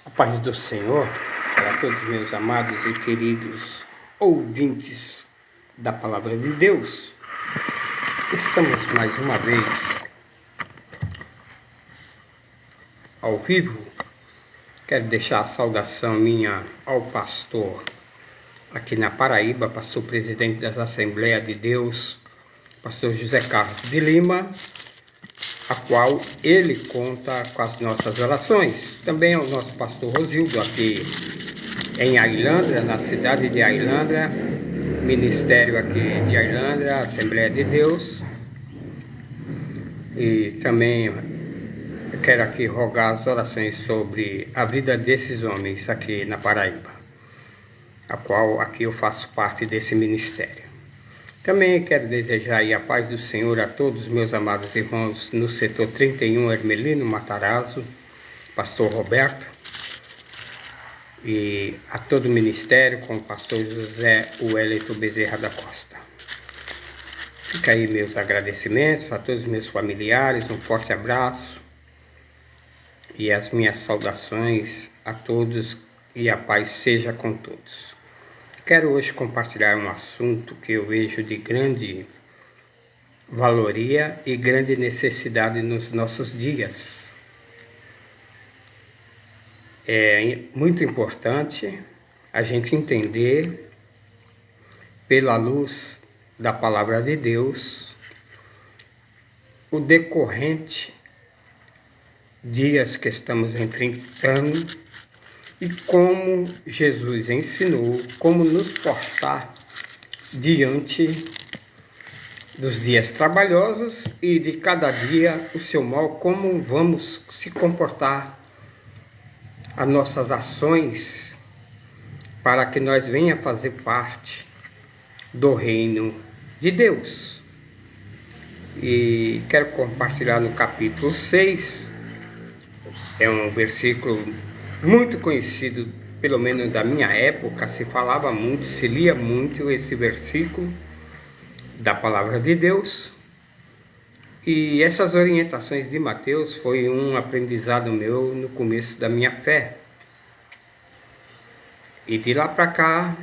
A paz do Senhor para todos meus amados e queridos ouvintes da Palavra de Deus. Estamos mais uma vez ao vivo. Quero deixar a saudação minha ao pastor aqui na Paraíba, pastor presidente das Assembleias de Deus, pastor José Carlos de Lima, a qual ele conta com as nossas orações. Também ao nosso pastor Rosildo, aqui em Ailândia, na cidade de Ailândia, ministério aqui de Ailândia, Assembleia de Deus. E também eu quero aqui rogar as orações sobre a vida desses homens aqui na Paraíba, a qual aqui eu faço parte desse ministério. Também quero desejar aí a paz do Senhor a todos os meus amados irmãos no setor 31, Hermelino, Matarazzo, pastor Roberto, e a todo o ministério com o pastor José Wellington Bezerra da Costa. Fica aí meus agradecimentos a todos os meus familiares, um forte abraço e as minhas saudações a todos e a paz seja com todos. Quero hoje compartilhar um assunto que eu vejo de grande valoria e grande necessidade nos nossos dias. É muito importante a gente entender, pela luz da Palavra de Deus, o decorrente dias que estamos enfrentando e como Jesus ensinou como nos portar diante dos dias trabalhosos e de cada dia o seu mal, como vamos se comportar, as nossas ações, para que nós venha fazer parte do reino de Deus. E quero compartilhar no capítulo 6, é um versículo muito conhecido, pelo menos da minha época, se falava muito, se lia muito esse versículo da Palavra de Deus. E essas orientações de Mateus foi um aprendizado meu no começo da minha fé. E de lá para cá,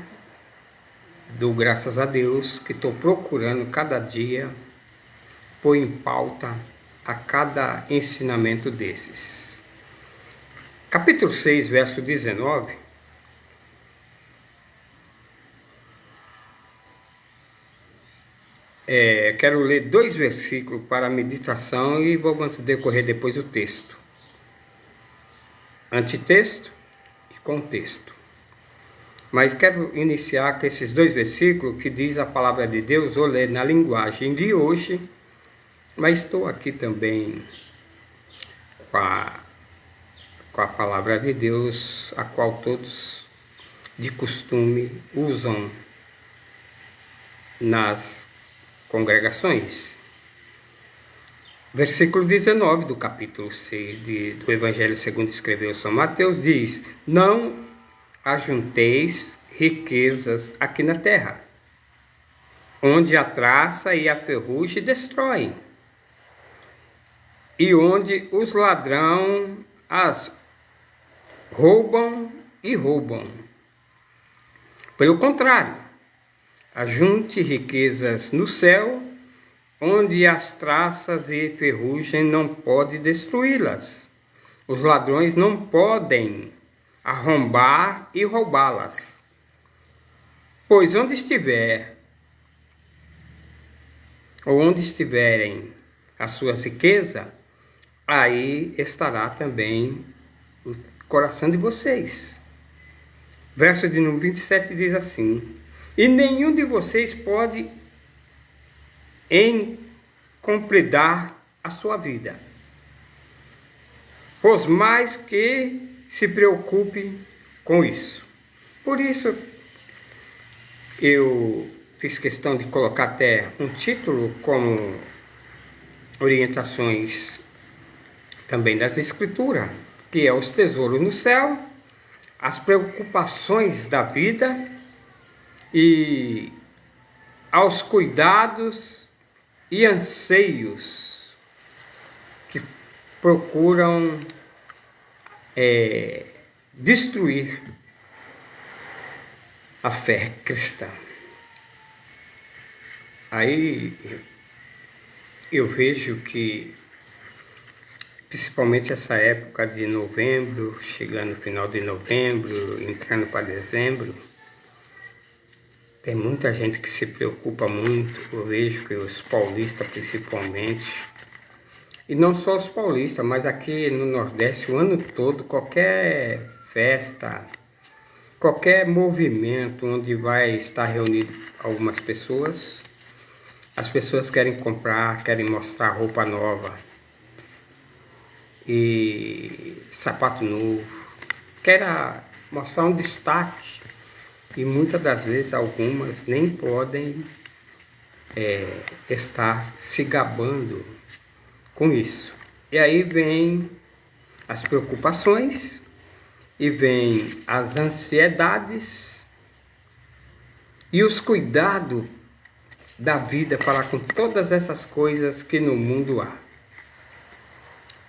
dou graças a Deus que estou procurando cada dia pôr em pauta a cada ensinamento desses. Capítulo 6, verso 19, quero ler 2 versículos para a meditação e vamos decorrer depois o texto. Antitexto e contexto. Mas quero iniciar com esses 2 versículos que diz a Palavra de Deus, vou ler na linguagem de hoje, mas estou aqui também com a Palavra de Deus, a qual todos de costume usam nas congregações. Versículo 19 do capítulo 6 do Evangelho segundo escreveu São Mateus diz: não ajunteis riquezas aqui na terra, onde a traça e a ferrugem destroem, e onde os ladrões as roubam e roubam. Pelo contrário, ajunte riquezas no céu, onde as traças e ferrugem não podem destruí-las. Os ladrões não podem arrombar e roubá-las. Pois onde estiver, ou onde estiverem as suas riquezas, aí estará também o coração de vocês. Verso de número 27 diz assim: e nenhum de vocês pode encomendar a sua vida, pois mais que se preocupe com isso. Por isso, eu fiz questão de colocar até um título como orientações também das Escrituras, que é os tesouros no céu, as preocupações da vida e aos cuidados e anseios que procuram destruir a fé cristã. Aí eu vejo que, principalmente essa época de novembro, chegando no final de novembro, entrando para dezembro, tem muita gente que se preocupa muito. Eu vejo que os paulistas principalmente, e não só os paulistas, mas aqui no Nordeste o ano todo, qualquer festa, qualquer movimento onde vai estar reunido algumas pessoas, as pessoas querem comprar, querem mostrar roupa nova e sapato novo, querem mostrar um destaque, e muitas das vezes algumas nem podem estar se gabando com isso. E aí vem as preocupações e vem as ansiedades e os cuidados da vida para com todas essas coisas que no mundo há.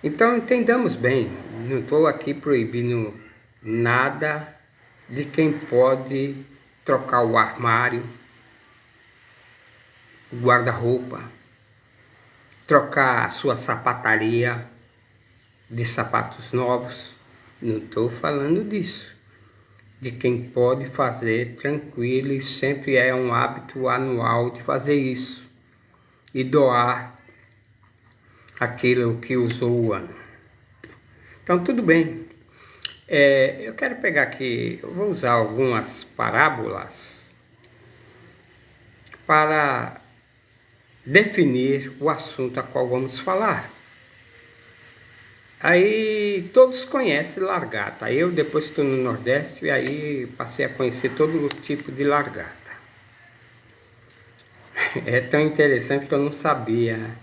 Então entendamos bem, não estou aqui proibindo nada de quem pode trocar o armário, o guarda-roupa, trocar a sua sapataria de sapatos novos. Não estou falando disso. De quem pode fazer tranquilo, e sempre é um hábito anual de fazer isso e doar aquilo que usou o ano. Então tudo bem. Eu quero pegar aqui, eu vou usar algumas parábolas para definir o assunto a qual vamos falar. Aí todos conhecem largata. Eu depois estou no Nordeste e aí passei a conhecer todo tipo de largata. É tão interessante que eu não sabia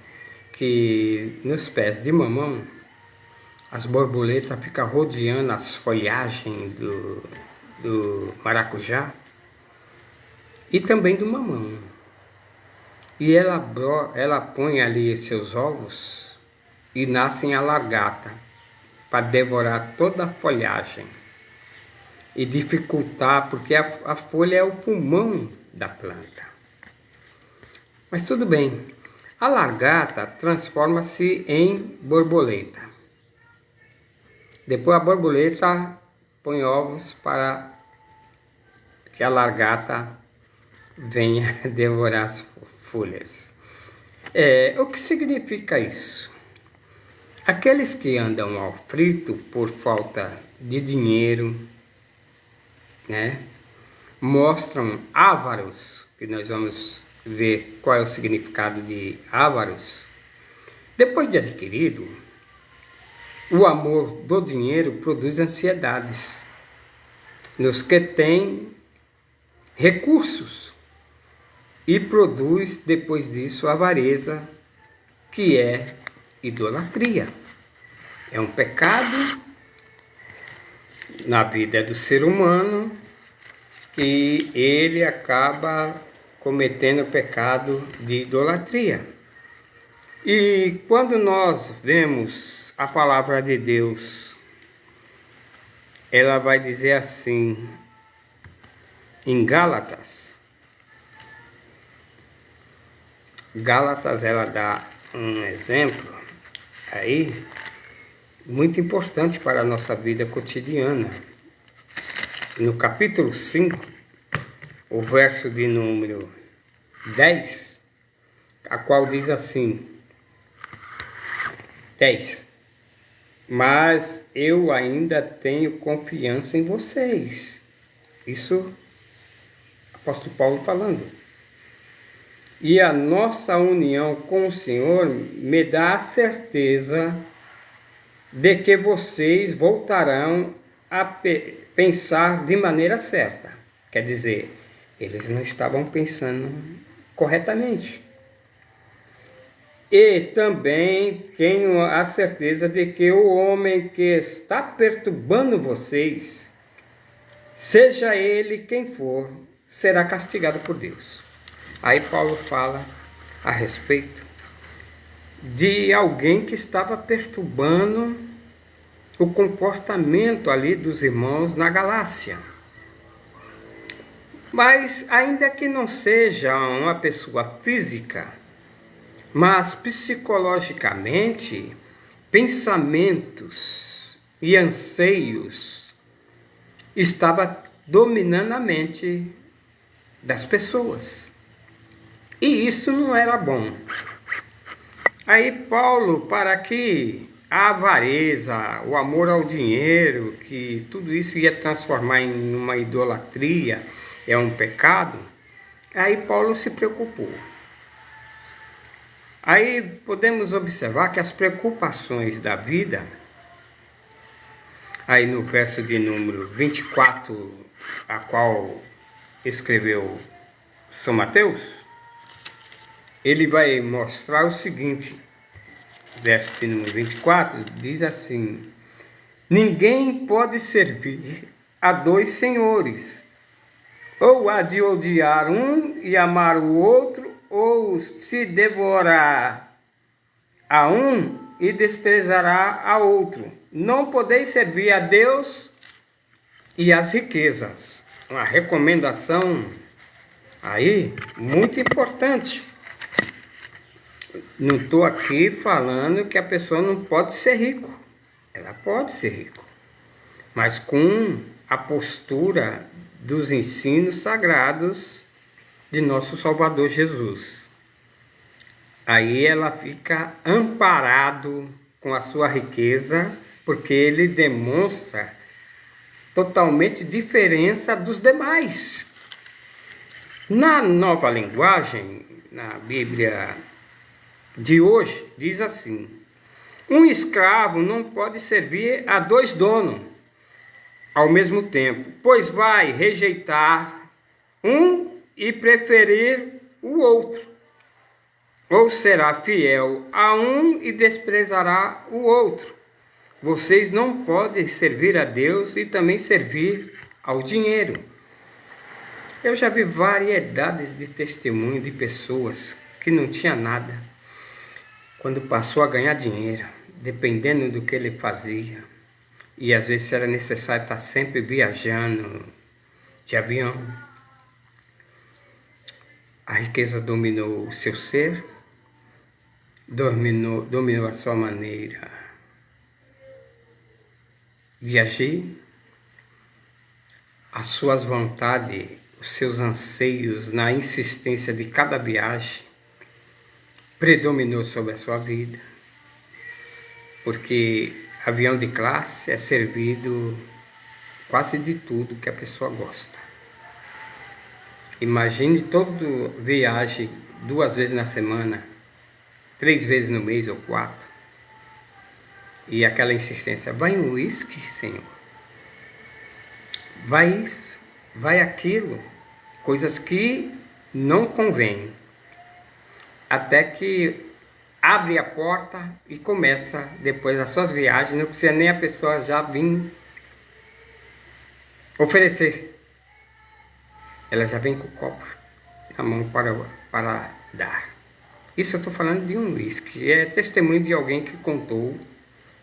que nos pés de mamão as borboletas ficam rodeando as folhagens do maracujá e também do mamão. E ela põe ali seus ovos e nascem a largata para devorar toda a folhagem e dificultar, porque a folha é o pulmão da planta. Mas tudo bem, a largata transforma-se em borboleta. Depois a borboleta põe ovos para que a largata venha devorar as folhas. O que significa isso? Aqueles que andam ao frito por falta de dinheiro, né, mostram ávaros, que nós vamos ver qual é o significado de ávaros. Depois de adquirido, o amor do dinheiro produz ansiedades nos que têm recursos e produz depois disso avareza, que é idolatria. É um pecado na vida do ser humano e ele acaba cometendo o pecado de idolatria. E quando nós vemos a palavra de Deus, ela vai dizer assim, em Gálatas, ela dá um exemplo aí, muito importante para a nossa vida cotidiana. No capítulo 5, o verso de número 10, a qual diz assim, 10. Mas eu ainda tenho confiança em vocês. Isso, apóstolo Paulo falando. E a nossa união com o Senhor me dá a certeza de que vocês voltarão a pensar de maneira certa. Quer dizer, eles não estavam pensando corretamente. E também tenho a certeza de que o homem que está perturbando vocês, seja ele quem for, será castigado por Deus. Aí Paulo fala a respeito de alguém que estava perturbando o comportamento ali dos irmãos na Galácia. Mas ainda que não seja uma pessoa física, mas psicologicamente, pensamentos e anseios estavam dominando a mente das pessoas. E isso não era bom. Aí Paulo, para que a avareza, o amor ao dinheiro, que tudo isso ia transformar em uma idolatria, é um pecado, aí Paulo se preocupou. Aí podemos observar que as preocupações da vida, aí no verso de número 24, a qual escreveu São Mateus, ele vai mostrar o seguinte, verso de número 24, diz assim: ninguém pode servir a dois senhores, ou há de odiar um e amar o outro, ou se devorar a um e desprezará a outro. Não podeis servir a Deus e às riquezas. Uma recomendação aí muito importante. Não estou aqui falando que a pessoa não pode ser rico. Ela pode ser rico, mas com a postura dos ensinos sagrados de nosso Salvador Jesus. Aí ela fica amparado com a sua riqueza, porque ele demonstra totalmente diferença dos demais. Na Nova Linguagem, na Bíblia de hoje, diz assim: um escravo não pode servir a dois donos ao mesmo tempo, pois vai rejeitar um e preferir o outro, ou será fiel a um e desprezará o outro. Vocês não podem servir a Deus e também servir ao dinheiro. Eu já vi variedades de testemunho de pessoas que não tinham nada, quando passou a ganhar dinheiro, dependendo do que ele fazia, e às vezes era necessário estar sempre viajando de avião, a riqueza dominou o seu ser, dominou a sua maneira de agir, as suas vontades, os seus anseios na insistência de cada viagem, predominou sobre a sua vida, porque avião de classe é servido quase de tudo que a pessoa gosta. Imagine toda viagem 2 vezes na semana, 3 vezes no mês ou 4, e aquela insistência: vai um uísque, Senhor, vai isso, vai aquilo, coisas que não convêm. Até que abre a porta e começa depois as suas viagens, não precisa nem a pessoa já vir oferecer. Ela já vem com o copo na mão para dar. Isso eu estou falando de um uísque. É testemunho de alguém que contou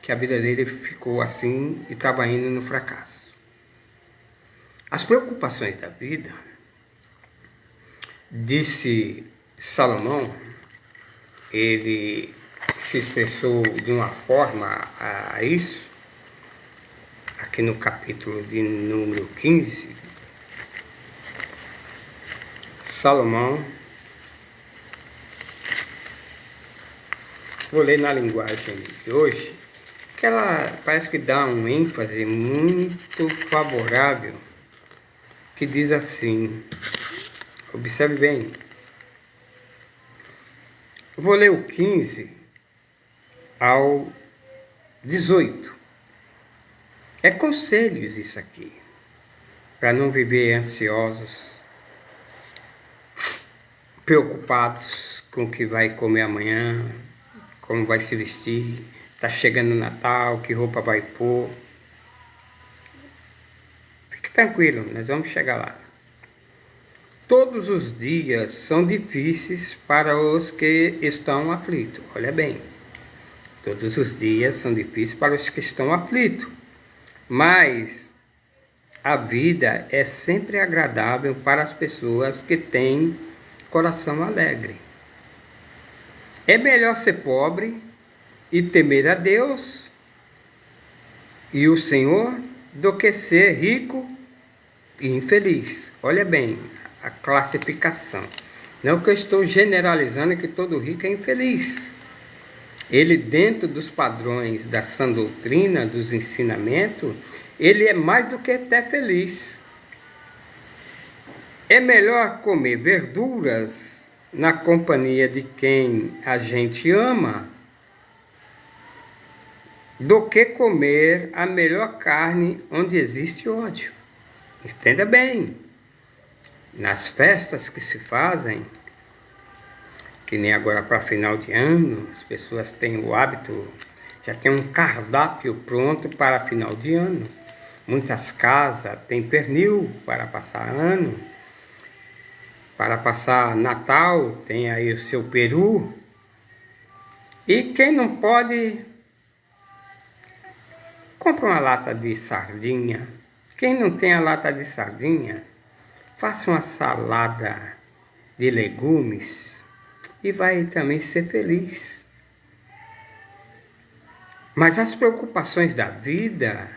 que a vida dele ficou assim e estava indo no fracasso. As preocupações da vida, disse Salomão, ele se expressou de uma forma a isso, aqui no capítulo de número 15, Salomão, vou ler na linguagem de hoje, que ela parece que dá um ênfase muito favorável, que diz assim, observe bem, eu vou ler o 15 ao 18. É conselhos isso aqui, para não viver ansiosos, preocupados com o que vai comer amanhã, como vai se vestir, está chegando o Natal, que roupa vai pôr. Fique tranquilo, nós vamos chegar lá. Todos os dias são difíceis para os que estão aflitos. Olha bem, Todos os dias são difíceis para os que estão aflitos, mas a vida é sempre agradável para as pessoas que têm coração alegre. É melhor ser pobre e temer a Deus e o Senhor do que ser rico e infeliz. Olha bem a classificação. Não que eu estou generalizando que todo rico é infeliz. Ele, dentro dos padrões da sã doutrina, dos ensinamentos, ele é mais do que até feliz. É melhor comer verduras na companhia de quem a gente ama do que comer a melhor carne onde existe ódio. Entenda bem. Nas festas que se fazem, que nem agora para final de ano, as pessoas têm o hábito, já tem um cardápio pronto para final de ano. Muitas casas têm pernil para passar ano, para passar Natal, tem aí o seu peru. E quem não pode, compra uma lata de sardinha. Quem não tem a lata de sardinha, faça uma salada de legumes e vai também ser feliz. Mas as preocupações da vida,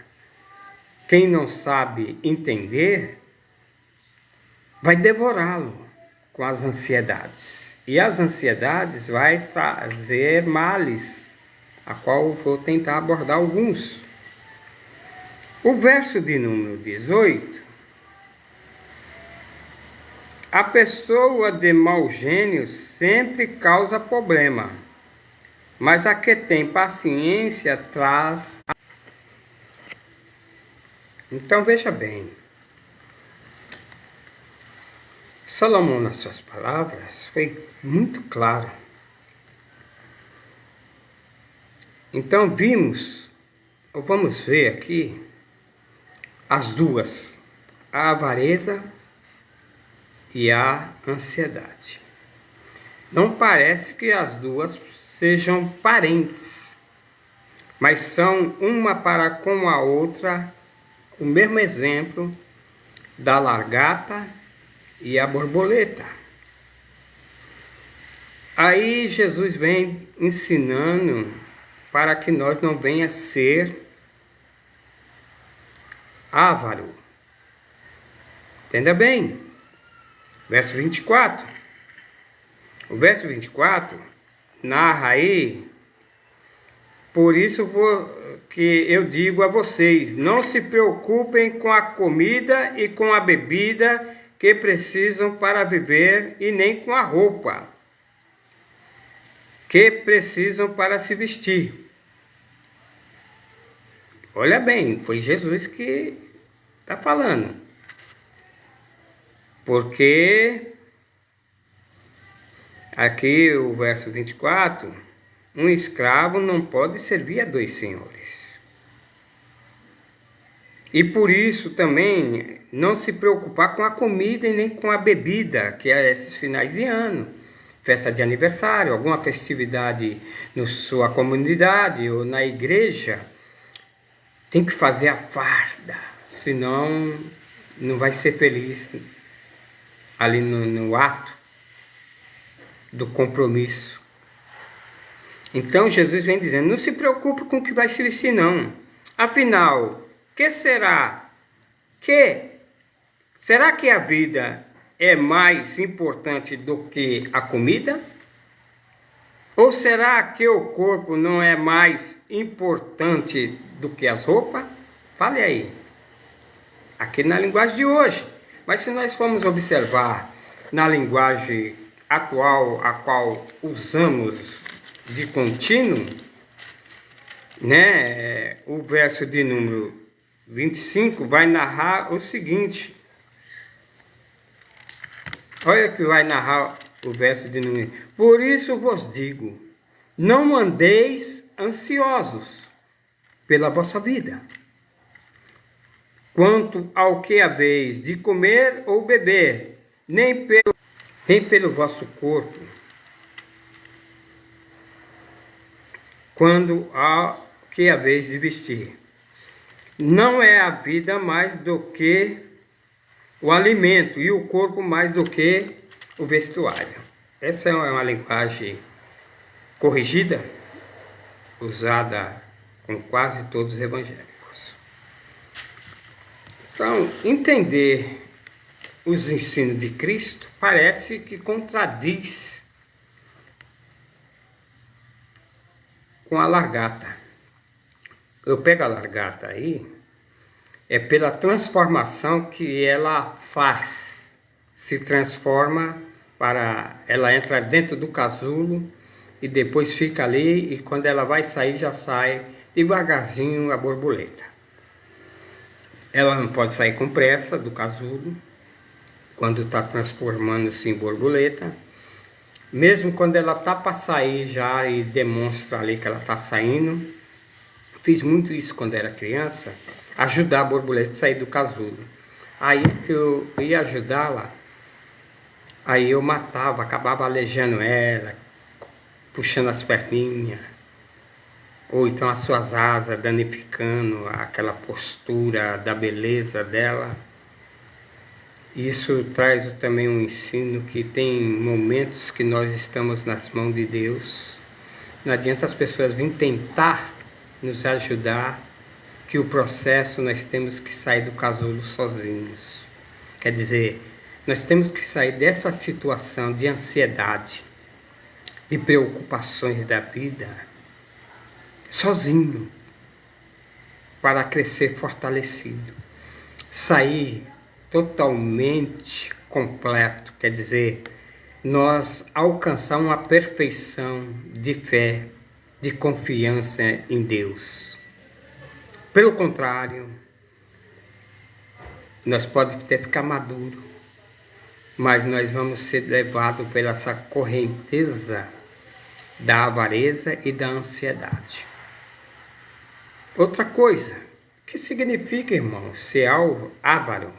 quem não sabe entender, vai devorá-lo com as ansiedades. E as ansiedades vai trazer males, a qual eu vou tentar abordar alguns. O verso de número 18. A pessoa de mau gênio sempre causa problema, mas a que tem paciência traz. Então veja bem, Salomão, nas suas palavras, foi muito claro. Então vamos ver aqui as duas, a avareza e a ansiedade. Não parece que as duas sejam parentes, mas são uma para com a outra o mesmo exemplo da largata e a borboleta. Aí Jesus vem ensinando para que nós não venha ser avaro. Entenda bem. Verso 24. O verso 24 narra aí: por isso que eu digo a vocês, não se preocupem com a comida e com a bebida que precisam para viver, e nem com a roupa que precisam para se vestir. Olha bem, foi Jesus que está falando. Porque aqui o verso 24, um escravo não pode servir a dois senhores. E por isso também não se preocupar com a comida e nem com a bebida, que é esses finais de ano, festa de aniversário, alguma festividade na sua comunidade ou na igreja, tem que fazer a farda, senão não vai ser feliz ali no ato do compromisso. Então Jesus vem dizendo, não se preocupe com o que vai se vestir não. Afinal, será que a vida é mais importante do que a comida? Ou será que o corpo não é mais importante do que as roupas? Fale aí. Aqui na linguagem de hoje. Mas se nós formos observar na linguagem atual, a qual usamos de contínuo, né, o verso de número 25 vai narrar o seguinte. Olha que vai narrar o verso de número. Por isso vos digo, não andeis ansiosos pela vossa vida, quanto ao que haveis de comer ou beber, nem pelo vosso corpo, quando há que a vez de vestir. Não é a vida mais do que o alimento e o corpo mais do que o vestuário. Essa é uma linguagem corrigida, usada com quase todos os evangélicos. Então, entender os ensinos de Cristo parece que contradiz com a largata. Eu pego a largata aí, é pela transformação que ela faz, se transforma ela entra dentro do casulo e depois fica ali, e quando ela vai sair, já sai devagarzinho a borboleta. Ela não pode sair com pressa do casulo, quando está transformando-se em borboleta. Mesmo quando ela está para sair já e demonstra ali que ela está saindo. Fiz muito isso quando era criança, ajudar a borboleta a sair do casulo. Aí que eu ia ajudá-la, aí eu matava, acabava aleijando ela, puxando as perninhas, ou então as suas asas, danificando aquela postura da beleza dela. Isso traz também um ensino que tem momentos que nós estamos nas mãos de Deus. Não adianta as pessoas virem tentar nos ajudar, que o processo nós temos que sair do casulo sozinhos. Quer dizer, nós temos que sair dessa situação de ansiedade, de preocupações da vida, sozinho, para crescer fortalecido. Sair totalmente completo, quer dizer, nós alcançar uma perfeição de fé, de confiança em Deus. Pelo contrário, nós podemos até ficar maduros, mas nós vamos ser levados pela essa correnteza da avareza e da ansiedade. Outra coisa, o que significa, irmão, ser avaro?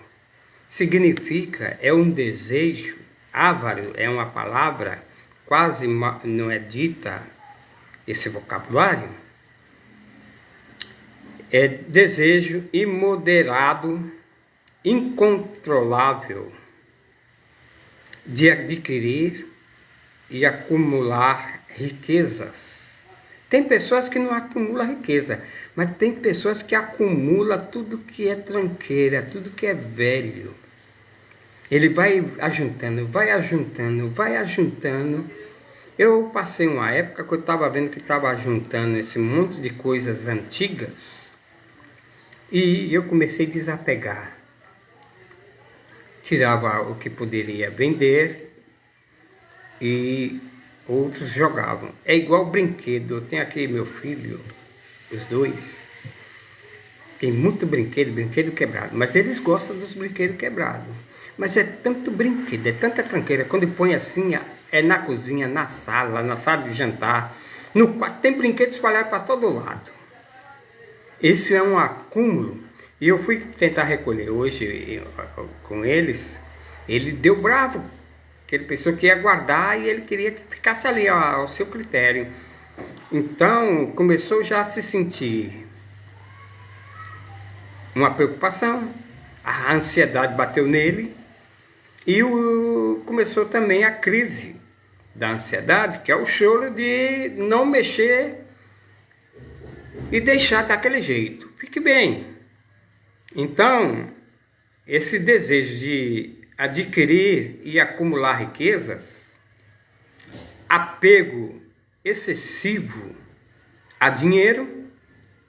Significa, é um desejo. Avaro é uma palavra quase não é dita esse vocabulário. É desejo imoderado, incontrolável de adquirir e acumular riquezas. Tem pessoas que não acumulam riqueza, mas tem pessoas que acumulam tudo que é tranqueira, tudo que é velho. Ele vai ajuntando, vai ajuntando, vai ajuntando. Eu passei uma época que eu estava vendo que estava juntando esse monte de coisas antigas e eu comecei a desapegar. Tirava o que poderia vender e outros jogavam. É igual brinquedo. Eu tenho aqui meu filho, os dois, tem muito brinquedo quebrado, mas eles gostam dos brinquedos quebrados. Mas é tanto brinquedo, é tanta tranqueira, quando põe assim, é na cozinha, na sala de jantar, no quarto, tem brinquedo espalhado para todo lado. Esse é um acúmulo. E eu fui tentar recolher hoje com eles, ele deu bravo, que ele pensou que ia guardar e ele queria que ficasse ali ao seu critério. Então começou já a se sentir uma preocupação, a ansiedade bateu nele e começou também a crise da ansiedade, que é o choro de não mexer e deixar daquele jeito. Fique bem. Então, esse desejo de adquirir e acumular riquezas, apego excessivo a dinheiro,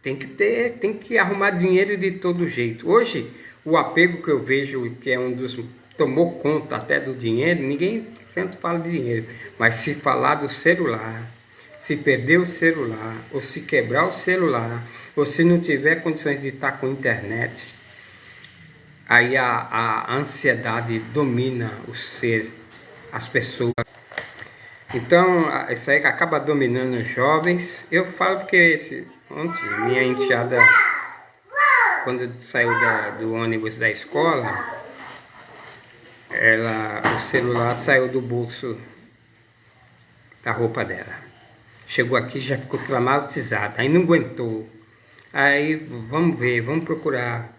tem que arrumar dinheiro de todo jeito. Hoje, o apego que eu vejo, que é um dos tomou conta até do dinheiro, ninguém tanto fala de dinheiro, mas se falar do celular, se perder o celular, ou se quebrar o celular, ou se não tiver condições de estar com internet, aí a ansiedade domina o ser, as pessoas. Então, isso aí acaba dominando os jovens. Eu falo porque ontem minha enteada, quando saiu do ônibus da escola, o celular saiu do bolso da roupa dela. Chegou aqui, já ficou traumatizado, aí não aguentou. Aí, vamos ver, vamos procurar.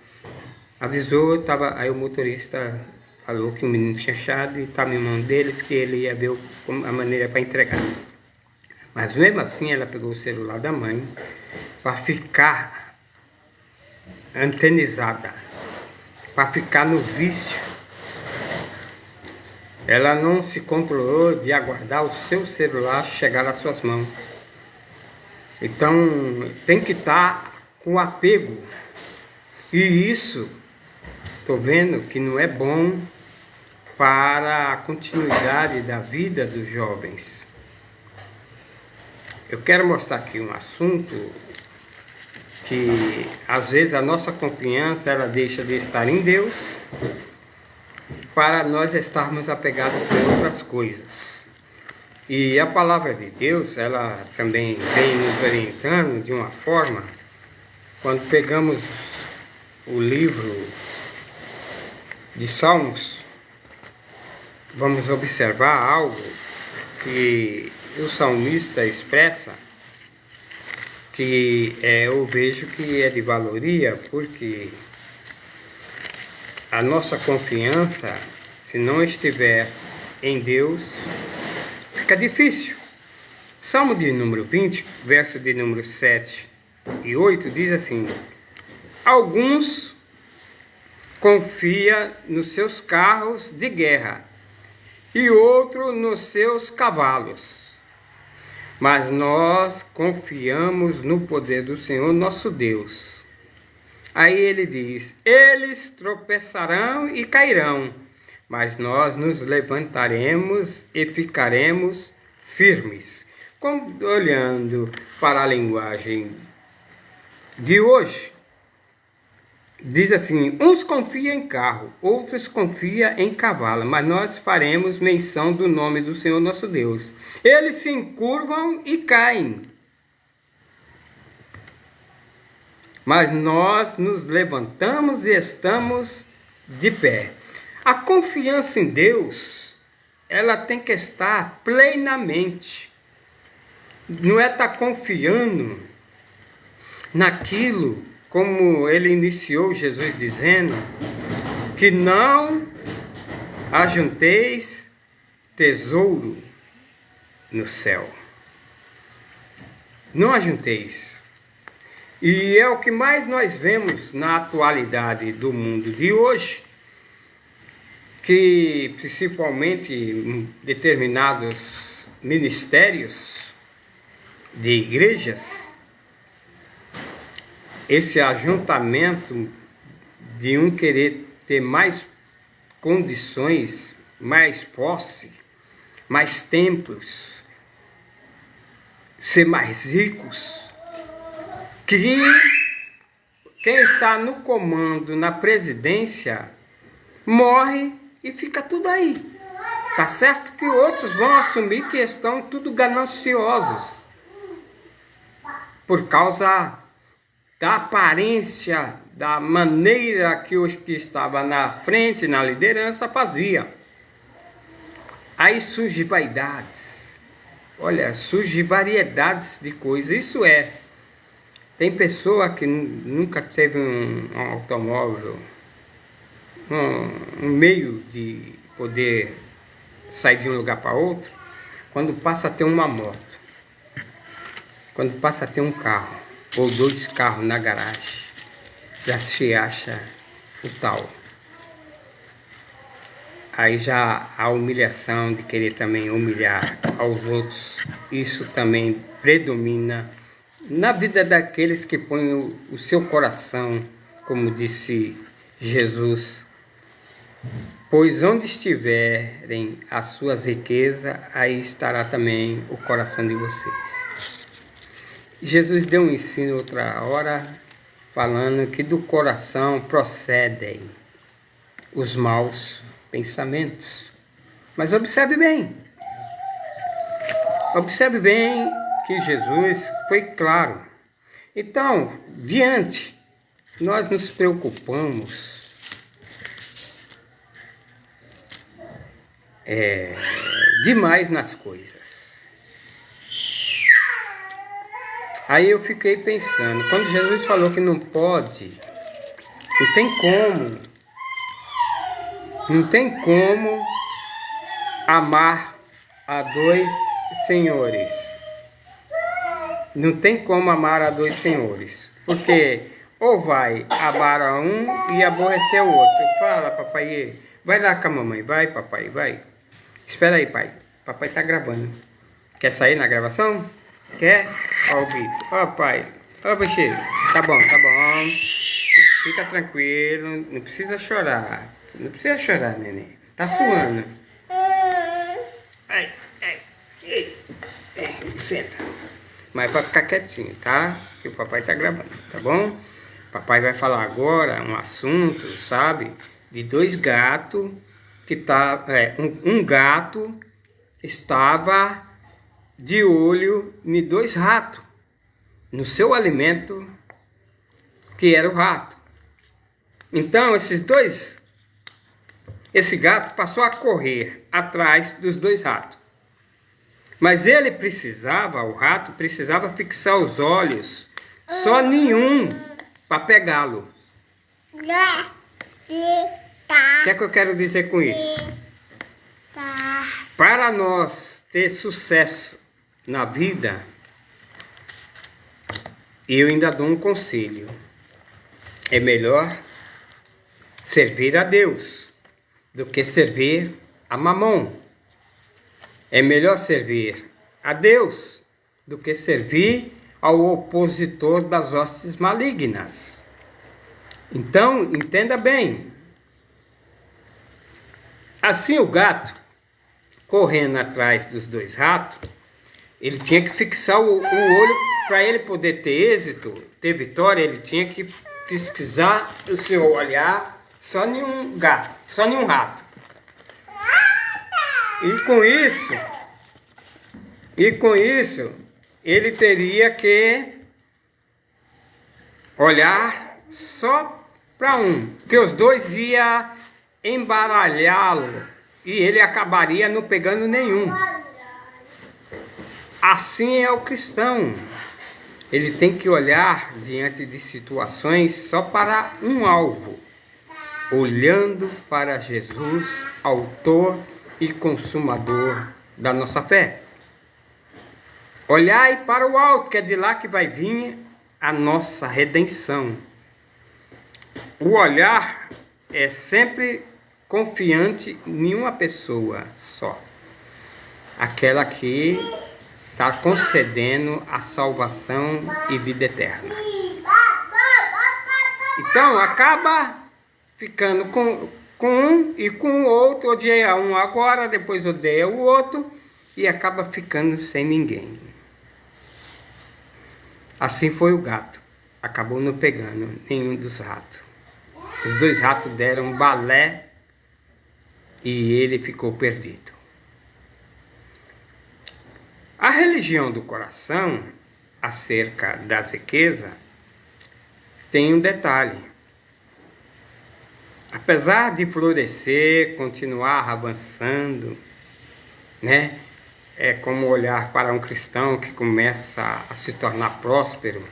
Avisou, aí o motorista falou que o menino tinha achado e estava em mão deles, que ele ia ver a maneira para entregar. Mas mesmo assim, ela pegou o celular da mãe para ficar antenizada, para ficar no vício. Ela não se controlou de aguardar o seu celular chegar às suas mãos. Então, tem que estar com apego. E isso, estou vendo que não é bom para a continuidade da vida dos jovens. Eu quero mostrar aqui um assunto que, às vezes, a nossa confiança, ela deixa de estar em Deus para nós estarmos apegados por outras coisas. E a palavra de Deus, ela também vem nos orientando de uma forma, quando pegamos o livro de Salmos, vamos observar algo que o salmista expressa, que eu vejo que é de valoria, porque a nossa confiança, se não estiver em Deus, fica difícil. Salmo de número 20, verso de número 7 e 8, diz assim: alguns confiam nos seus carros de guerra e outro nos seus cavalos. Mas nós confiamos no poder do Senhor nosso Deus. Aí ele diz: eles tropeçarão e cairão, mas nós nos levantaremos e ficaremos firmes. Olhando para a linguagem de hoje, diz assim: uns confiam em carro, outros confiam em cavalo, mas nós faremos menção do nome do Senhor nosso Deus. Eles se encurvam e caem, mas nós nos levantamos e estamos de pé. A confiança em Deus, ela tem que estar plenamente. Não é estar confiando naquilo, como ele iniciou Jesus dizendo, que não ajunteis tesouro no céu. Não ajunteis. E é o que mais nós vemos na atualidade do mundo de hoje, que principalmente em determinados ministérios de igrejas, esse ajuntamento de um querer ter mais condições, mais posse, mais templos, ser mais ricos, que quem está no comando, na presidência, morre e fica tudo aí. Tá certo que outros vão assumir que estão tudo gananciosos por causa da aparência, da maneira que o que estava na frente, na liderança, fazia. Aí surge vaidades. Olha, surge variedades de coisas. Isso tem pessoa que nunca teve um automóvel, um meio de poder sair de um lugar para outro, quando passa a ter uma moto, quando passa a ter um carro, ou 2 carros na garagem, já se acha o tal. Aí já a humilhação de querer também humilhar aos outros, isso também predomina na vida daqueles que põem o seu coração, como disse Jesus, pois onde estiverem as suas riquezas, aí estará também o coração de vocês. Jesus deu um ensino outra hora, falando que do coração procedem os maus pensamentos. Mas observe bem que Jesus foi claro. Então, diante, nós nos preocupamos demais nas coisas. Aí eu fiquei pensando, quando Jesus falou que não pode, não tem como, não tem como amar a dois senhores. Não tem como amar a dois senhores, porque ou vai amar a um e aborrecer o outro. Fala, papai, vai lá com a mamãe, vai, papai, vai. Espera aí, pai, papai tá gravando. Quer sair na gravação? Quer? Ó o bicho, ó pai, ó você, tá bom, fica tranquilo, não precisa chorar, neném, tá suando. Ai, senta. Mas é pra ficar quietinho, tá? Que o papai tá gravando, tá bom? Papai vai falar agora um assunto, sabe? De dois gatos que tá... um gato estava de olho em dois ratos. No seu alimento, que era o rato. Então, esse gato passou a correr atrás dos dois ratos. Mas ele o rato precisava fixar os olhos só nenhum para pegá-lo. O que é que eu quero dizer com isso? Para nós ter sucesso na vida, eu ainda dou um conselho. É melhor servir a Deus do que servir a Mamon. É melhor servir a Deus do que servir ao opositor das hostes malignas. Então, entenda bem. Assim o gato, correndo atrás dos dois ratos, ele tinha que fixar o olho para ele poder ter êxito, ter vitória. Ele tinha que fixar o seu olhar só em um gato, só em um rato. E com isso, ele teria que olhar só para um, porque os dois iam embaralhá-lo e ele acabaria não pegando nenhum. Assim é o cristão. Ele tem que olhar diante de situações só para um alvo, olhando para Jesus, autor e consumador da nossa fé. Olhai para o alto, que é de lá que vai vir a nossa redenção. O olhar é sempre confiante em uma pessoa só, aquela que está concedendo a salvação e vida eterna. Então acaba ficando com um e com o outro, odeia um agora, depois odeia o outro e acaba ficando sem ninguém. Assim foi o gato, acabou não pegando nenhum dos ratos. Os dois ratos deram um balé e ele ficou perdido. A religião do coração, acerca da riqueza, tem um detalhe. Apesar de florescer, continuar avançando, né? É como olhar para um cristão que começa a se tornar próspero,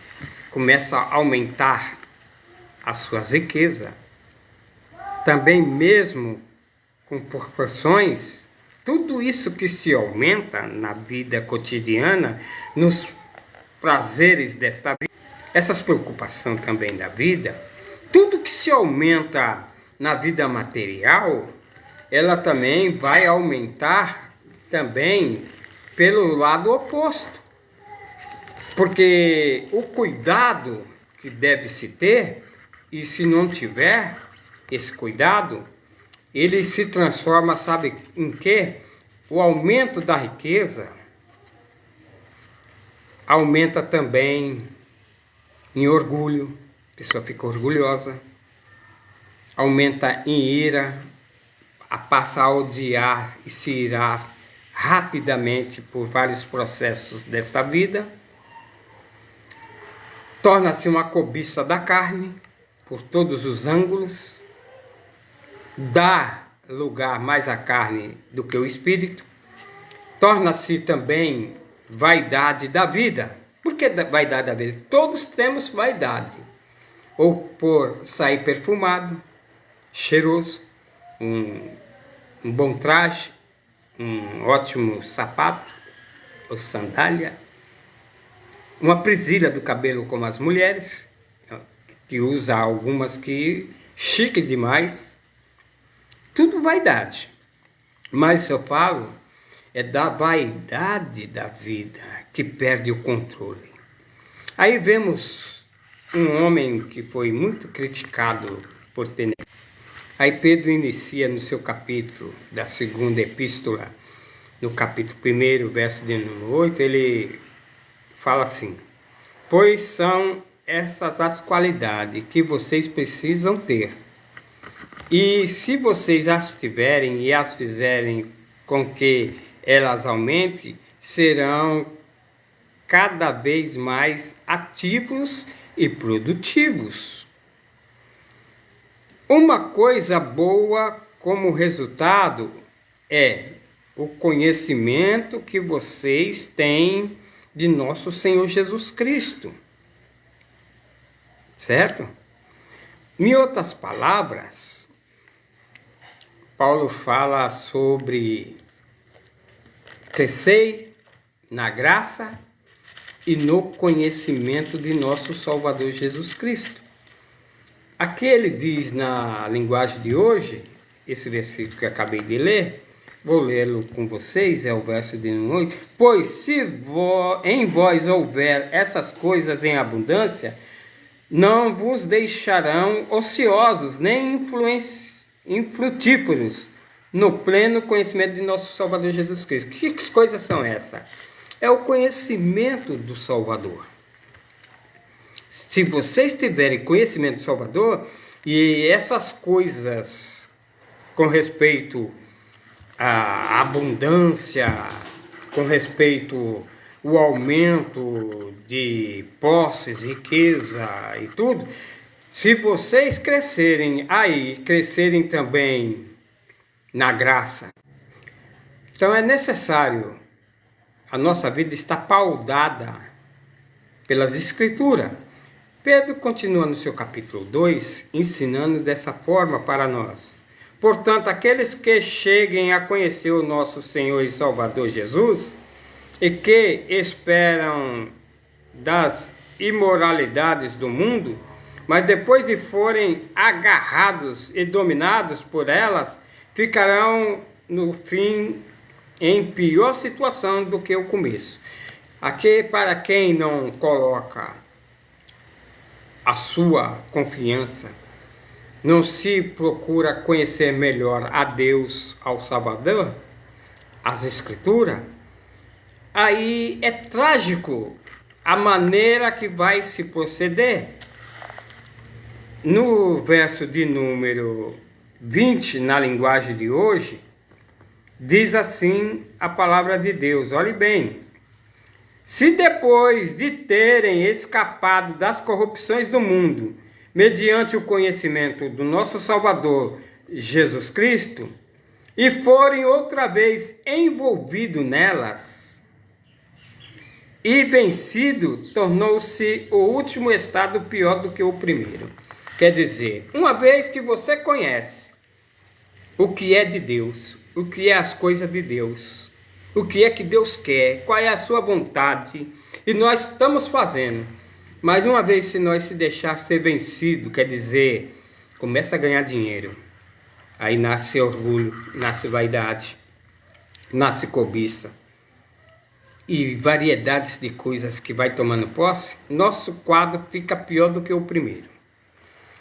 começa a aumentar as suas riquezas. Também mesmo com proporções, tudo isso que se aumenta na vida cotidiana, nos prazeres desta vida, essas preocupações também da vida, tudo que se aumenta na vida material, ela também vai aumentar também pelo lado oposto. Porque o cuidado que deve se ter, e se não tiver esse cuidado, ele se transforma, sabe em quê? O aumento da riqueza aumenta também em orgulho, a pessoa fica orgulhosa, aumenta em ira, passa a odiar e se irar rapidamente por vários processos desta vida, torna-se uma cobiça da carne por todos os ângulos, dá lugar mais à carne do que o espírito, torna-se também vaidade da vida, Por que vaidade da vida? Todos temos vaidade. Ou por sair perfumado, cheiroso, um bom traje, um ótimo sapato ou sandália, uma presilha do cabelo como as mulheres, que usa algumas que chique demais. Tudo vaidade. Mas eu falo é da vaidade da vida que perde o controle. Aí vemos um homem que foi muito criticado por ter. Aí Pedro inicia no seu capítulo da segunda epístola, no capítulo 1, verso de número 8, ele fala assim: pois são essas as qualidades que vocês precisam ter. E se vocês as tiverem e as fizerem com que elas aumentem, serão cada vez mais ativos e produtivos. Uma coisa boa como resultado é o conhecimento que vocês têm de nosso Senhor Jesus Cristo. Certo? Em outras palavras, Paulo fala sobre crescer na graça e no conhecimento de nosso Salvador Jesus Cristo. Aqui ele diz na linguagem de hoje, esse versículo que eu acabei de ler, vou lê-lo com vocês, é o verso de 8. Pois se em vós houver essas coisas em abundância, não vos deixarão ociosos, nem infrutíferos, no pleno conhecimento de nosso Salvador Jesus Cristo. Que coisas são essas? É o conhecimento do Salvador. Se vocês tiverem conhecimento do Salvador, e essas coisas com respeito à abundância, com respeito ao aumento de posses, riqueza e tudo, se vocês crescerem aí, crescerem também na graça, então é necessário, a nossa vida está paudada pelas Escrituras. Pedro continua no seu capítulo 2, ensinando dessa forma para nós. Portanto, aqueles que cheguem a conhecer o nosso Senhor e Salvador Jesus, e que esperam das imoralidades do mundo, mas depois de forem agarrados e dominados por elas, ficarão no fim em pior situação do que o começo. Aqui, para quem não coloca a sua confiança, não se procura conhecer melhor a Deus, ao Salvador, as Escrituras, aí é trágico a maneira que vai se proceder. No verso de número 20, na linguagem de hoje, diz assim a palavra de Deus, olhe bem: se depois de terem escapado das corrupções do mundo, mediante o conhecimento do nosso Salvador Jesus Cristo, e forem outra vez envolvidos nelas, e vencido, tornou-se o último estado pior do que o primeiro. Quer dizer, uma vez que você conhece o que é de Deus, o que é as coisas de Deus, o que é que Deus quer, qual é a sua vontade, e nós estamos fazendo. Mas uma vez se nós se deixar ser vencido, quer dizer, começa a ganhar dinheiro, aí nasce orgulho, nasce vaidade, nasce cobiça, e variedades de coisas que vai tomando posse, nosso quadro fica pior do que o primeiro.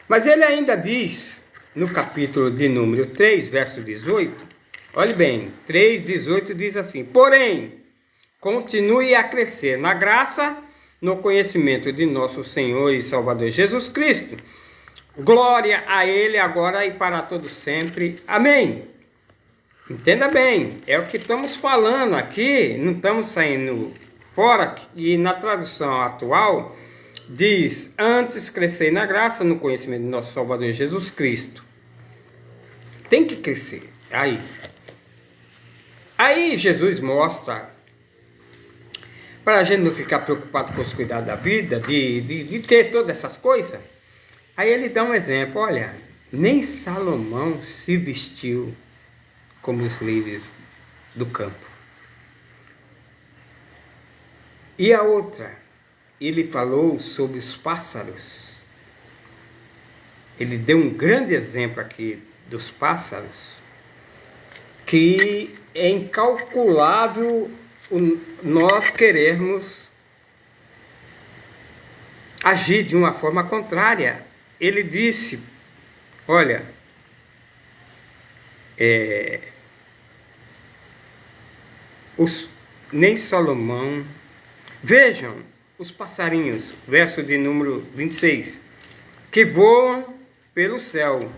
Mas ele ainda diz, no capítulo de número 3, verso 18, olhe bem, 3,18 diz assim: porém, continue a crescer na graça, no conhecimento de nosso Senhor e Salvador Jesus Cristo. Glória a Ele agora e para todo sempre. Amém. Entenda bem, é o que estamos falando aqui, não estamos saindo fora. E na tradução atual diz: antes crescer na graça, no conhecimento de nosso Salvador Jesus Cristo. Tem que crescer. Aí Jesus mostra para a gente não ficar preocupado com os cuidados da vida, de ter todas essas coisas. Aí ele dá um exemplo, olha, nem Salomão se vestiu como os lírios do campo. E a outra, ele falou sobre os pássaros. Ele deu um grande exemplo aqui dos pássaros, que é incalculável nós queremos agir de uma forma contrária. Ele disse, olha, nem Salomão, vejam os passarinhos, verso de número 26, que voam pelo céu,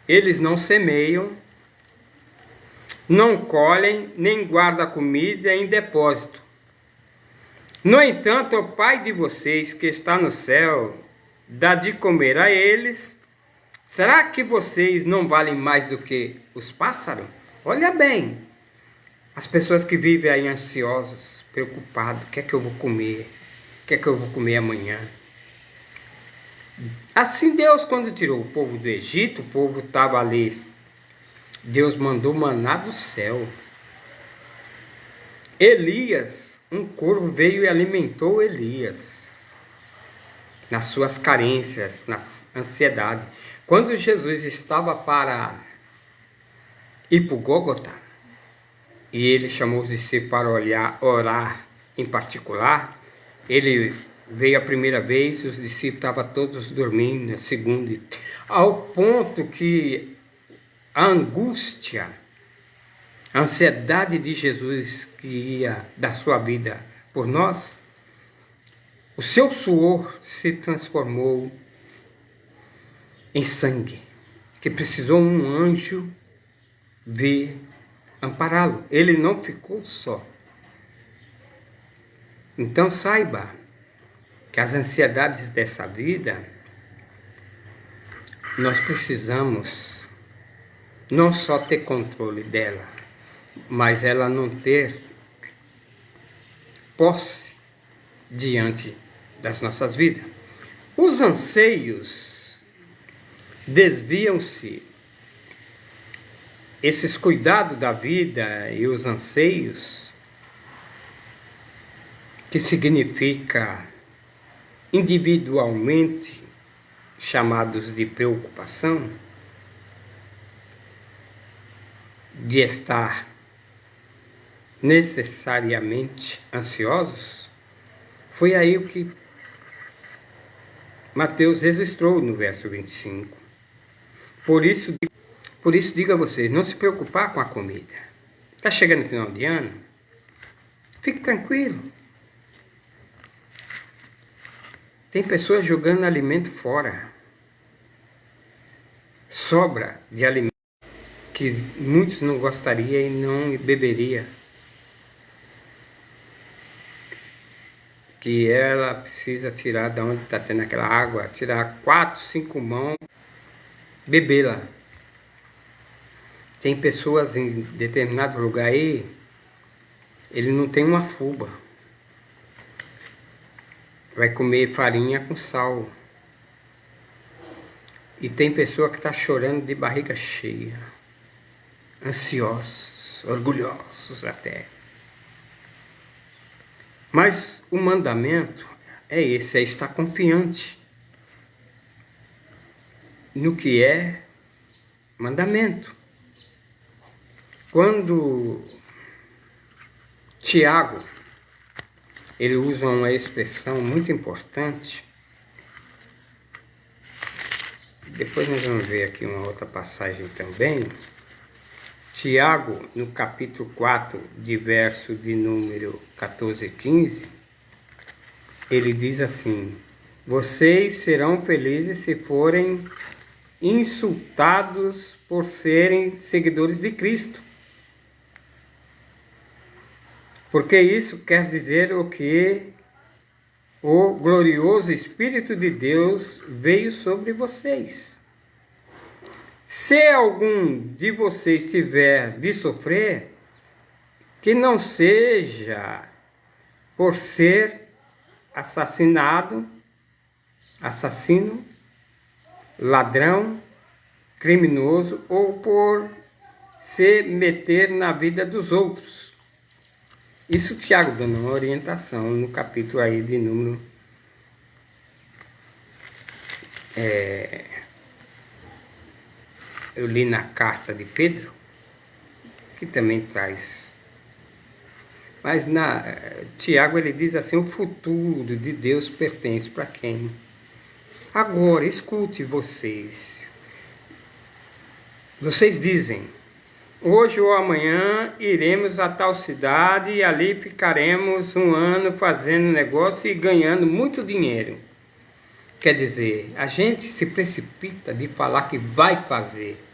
eles não semeiam, não colhem, nem guardam comida em depósito. No entanto, o Pai de vocês que está no céu dá de comer a eles. Será que vocês não valem mais do que os pássaros? Olha bem, as pessoas que vivem aí ansiosos, preocupados, o que é que eu vou comer? O que é que eu vou comer amanhã? Assim Deus, quando tirou o povo do Egito, o povo estava ali, Deus mandou maná do céu. Elias, um corvo veio e alimentou Elias nas suas carências, na ansiedade. Quando Jesus estava para ir para o Gólgota, e ele chamou os discípulos para orar em particular, ele veio a primeira vez, os discípulos estavam todos dormindo, a segunda, ao ponto que a angústia, a ansiedade de Jesus que ia dar sua vida por nós, o seu suor se transformou em sangue, que precisou um anjo vir ampará-lo. Ele não ficou só. Então saiba que as ansiedades dessa vida, nós precisamos não só ter controle dela, mas ela não ter posse diante das nossas vidas. Os anseios desviam-se. Esses cuidados da vida e os anseios, que significa individualmente chamados de preocupação, de estar necessariamente ansiosos, foi aí o que Mateus registrou no verso 25. Por isso digo a vocês, não se preocupar com a comida. Está chegando o final de ano? Fique tranquilo. Tem pessoas jogando alimento fora. Sobra de alimento que muitos não gostariam e não beberia. Que ela precisa tirar de onde está tendo aquela água, tirar 4, 5 mãos, bebê-la. Tem pessoas em determinado lugar aí, ele não tem uma fuba. Vai comer farinha com sal. E tem pessoa que está chorando de barriga cheia. Ansiosos, orgulhosos até. Mas o mandamento é esse, é estar confiante no que é mandamento. Quando Tiago, ele usa uma expressão muito importante, depois nós vamos ver aqui uma outra passagem também, Tiago, no capítulo 4, de verso de número 14 e 15, ele diz assim: vocês serão felizes se forem insultados por serem seguidores de Cristo. Porque isso quer dizer o que o glorioso Espírito de Deus veio sobre vocês. Se algum de vocês tiver de sofrer, que não seja por ser assassino, ladrão, criminoso ou por se meter na vida dos outros. Isso Tiago dando uma orientação no capítulo aí de número eu li na carta de Pedro, que também traz. Mas Tiago ele diz assim, o futuro de Deus pertence para quem? Agora, escute vocês. Vocês dizem, hoje ou amanhã iremos a tal cidade e ali ficaremos um ano fazendo negócio e ganhando muito dinheiro. Quer dizer, a gente se precipita de falar que vai fazer.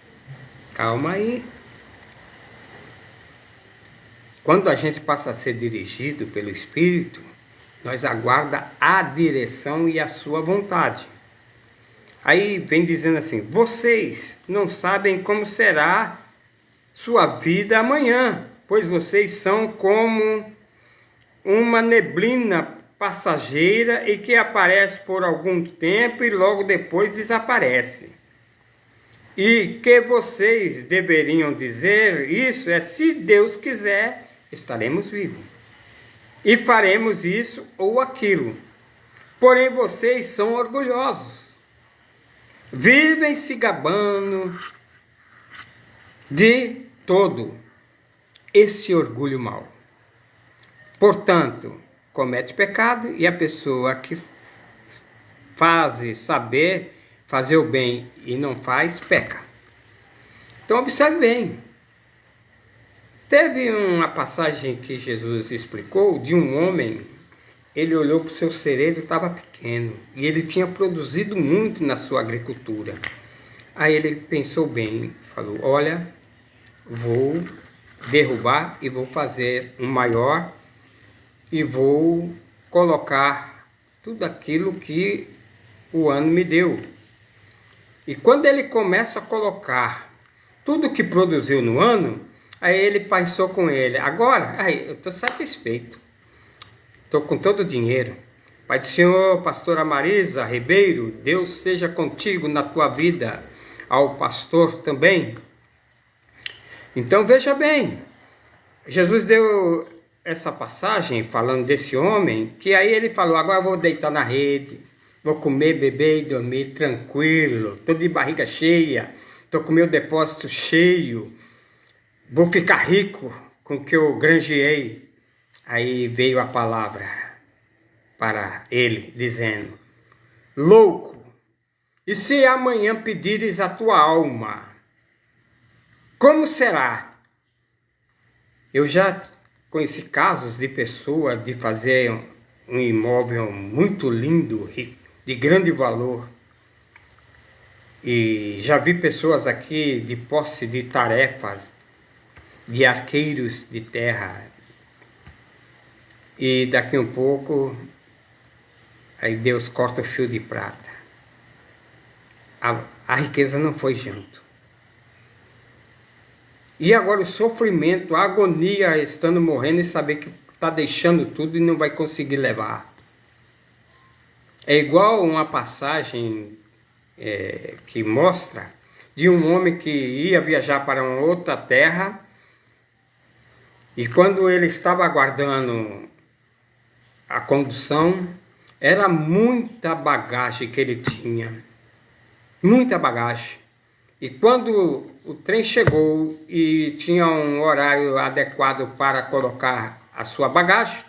Calma aí. Quando a gente passa a ser dirigido pelo Espírito, nós aguarda a direção e a sua vontade. Aí vem dizendo assim, vocês não sabem como será sua vida amanhã, pois vocês são como uma neblina passageira e que aparece por algum tempo e logo depois desaparece. E que vocês deveriam dizer isso é, se Deus quiser, estaremos vivos. E faremos isso ou aquilo. Porém vocês são orgulhosos. Vivem se gabando de todo esse orgulho mau. Portanto, comete pecado e a pessoa que faz saber fazer o bem e não faz, peca. Então observe bem. Teve uma passagem que Jesus explicou de um homem, ele olhou para o seu cereiro, estava pequeno, e ele tinha produzido muito na sua agricultura. Aí ele pensou bem, falou, olha, vou derrubar e vou fazer um maior e vou colocar tudo aquilo que o ano me deu. E quando ele começa a colocar tudo que produziu no ano, aí ele pensou com ele, agora eu estou satisfeito, estou com todo o dinheiro. Pai do Senhor, pastora Marisa Ribeiro, Deus seja contigo na tua vida, ao pastor também. Então veja bem, Jesus deu essa passagem falando desse homem, que aí ele falou, agora eu vou deitar na rede, vou comer, beber e dormir tranquilo, estou de barriga cheia, estou com meu depósito cheio, vou ficar rico com o que eu granjeei. Aí veio a palavra para ele, dizendo, louco, e se amanhã pedires a tua alma, como será? Eu já conheci casos de pessoa de fazer um imóvel muito lindo, de grande valor. E já vi pessoas aqui de posse de tarefas, de arqueiros de terra. E daqui um pouco, aí Deus corta o fio de prata. A riqueza não foi junto. E agora o sofrimento, a agonia, estando morrendo e saber que está deixando tudo e não vai conseguir levar. É igual uma passagem que mostra de um homem que ia viajar para uma outra terra e quando ele estava aguardando a condução, era muita bagagem que ele tinha. Muita bagagem. E quando o trem chegou e tinha um horário adequado para colocar a sua bagagem,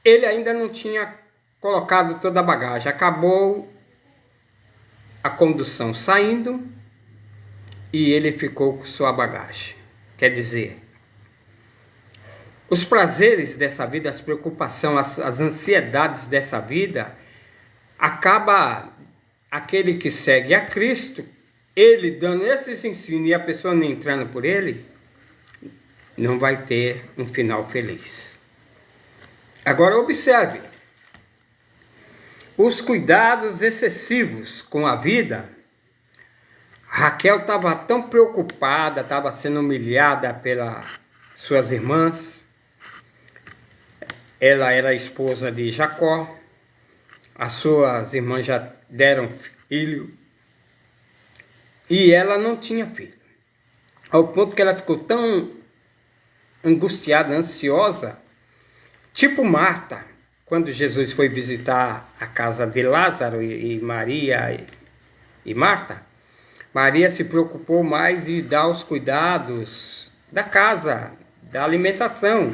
ele ainda não tinha colocado toda a bagagem. Acabou a condução saindo e ele ficou com sua bagagem. Quer dizer, os prazeres dessa vida, as preocupações, as ansiedades dessa vida, acaba aquele que segue a Cristo, ele dando esses ensinos e a pessoa não entrando por ele, não vai ter um final feliz. Agora observe, os cuidados excessivos com a vida. Raquel estava tão preocupada, estava sendo humilhada pelas suas irmãs. ela era esposa de Jacó, as suas irmãs já deram filho, e ela não tinha filho. Ao ponto que ela ficou tão angustiada, ansiosa, tipo Marta, quando Jesus foi visitar a casa de Lázaro e Maria e Marta. Maria se preocupou mais de dar os cuidados da casa, da alimentação,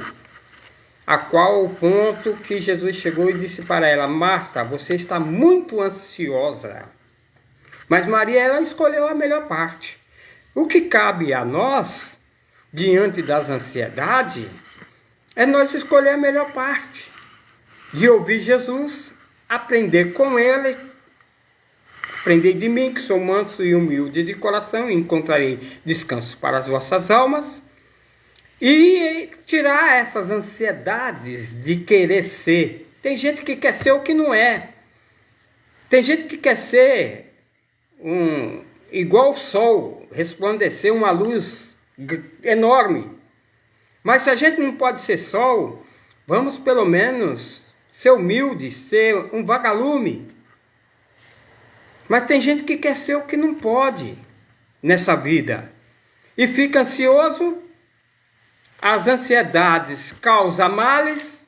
a qual o ponto que Jesus chegou e disse para ela: Marta, você está muito ansiosa. Mas Maria, ela escolheu a melhor parte. O que cabe a nós, diante das ansiedades, é nós escolher a melhor parte. De ouvir Jesus, aprender com Ele, aprender de mim, que sou manso e humilde de coração, e encontrarei descanso para as vossas almas, e tirar essas ansiedades de querer ser. Tem gente que quer ser o que não é. Tem gente que quer ser igual o sol, resplandecer uma luz enorme. Mas se a gente não pode ser sol, vamos pelo menos ser humilde, ser um vagalume. Mas tem gente que quer ser o que não pode nessa vida e fica ansioso. As ansiedades causam males,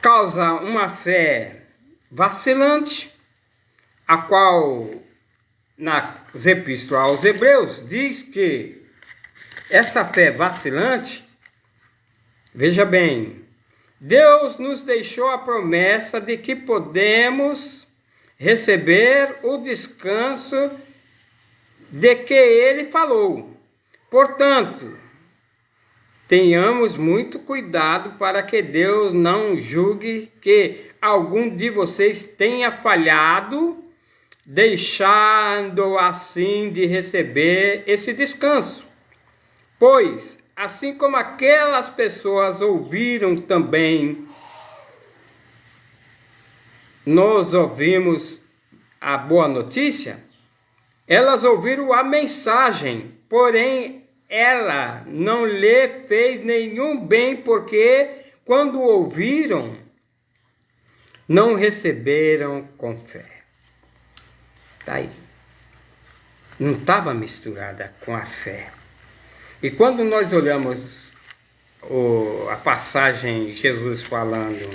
causam uma fé vacilante, a qual nas epístolas aos Hebreus diz que essa fé vacilante, veja bem, Deus nos deixou a promessa de que podemos receber o descanso de que Ele falou. Portanto, tenhamos muito cuidado para que Deus não julgue que algum de vocês tenha falhado, deixando assim de receber esse descanso. Pois, assim como aquelas pessoas ouviram também, nós ouvimos a boa notícia, elas ouviram a mensagem, porém ela não lhe fez nenhum bem, porque quando ouviram, não receberam com fé. Está aí. Não estava misturada com a fé. E quando nós olhamos a passagem, Jesus falando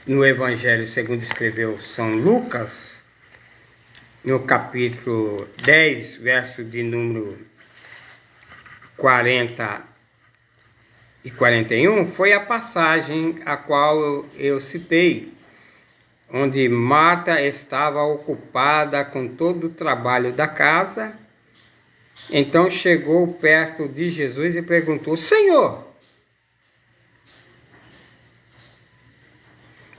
no Evangelho segundo escreveu São Lucas, no capítulo 10, verso de número 40 e 41, foi a passagem a qual eu citei, onde Marta estava ocupada com todo o trabalho da casa. Então chegou perto de Jesus e perguntou: Senhor,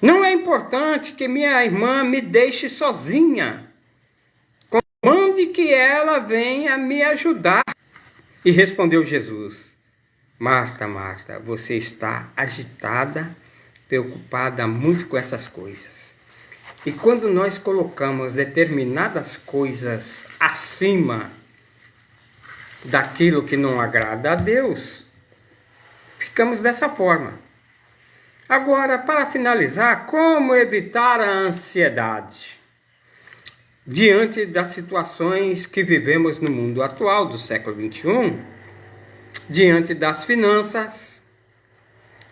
não é importante que minha irmã me deixe sozinha? Mande que ela venha me ajudar. E respondeu Jesus: Marta, Marta, você está agitada, preocupada muito com essas coisas. E quando nós colocamos determinadas coisas acima daquilo que não agrada a Deus, ficamos dessa forma. Agora, para finalizar, como evitar a ansiedade diante das situações que vivemos no mundo atual do século XXI, diante das finanças,